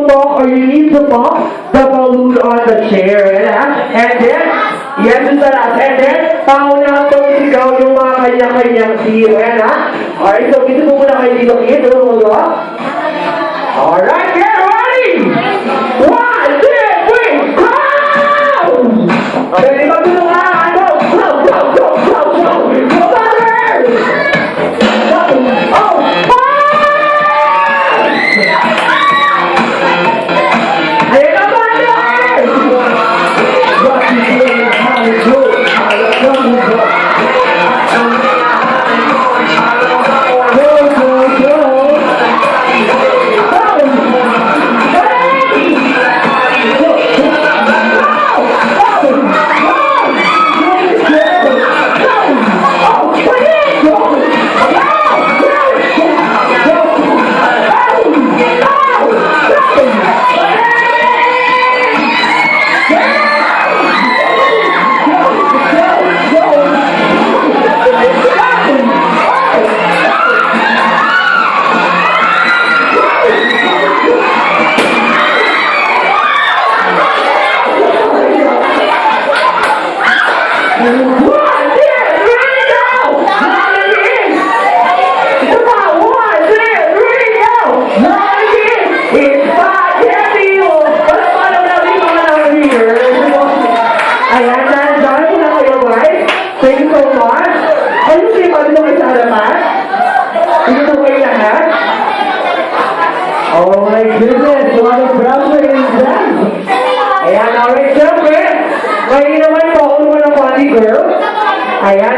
to talk or you need to talk, the balloon on the chair. And then, yan yung salas. And then, paunahan po sigaw yung mga kanya-kanyang team. Alright, so dito po muna kayo dito. Alright, get ready! 1, 2, 3, go! Okay, magtulungan! Go! Go! Go! Go! Go! Go! Go! Thunder! Oh! Ayan na, Thunder! Oh my goodness, what a pressure is that? Ayan, alright, siyempre, may naman po ako naman ang funny girl. Ayan,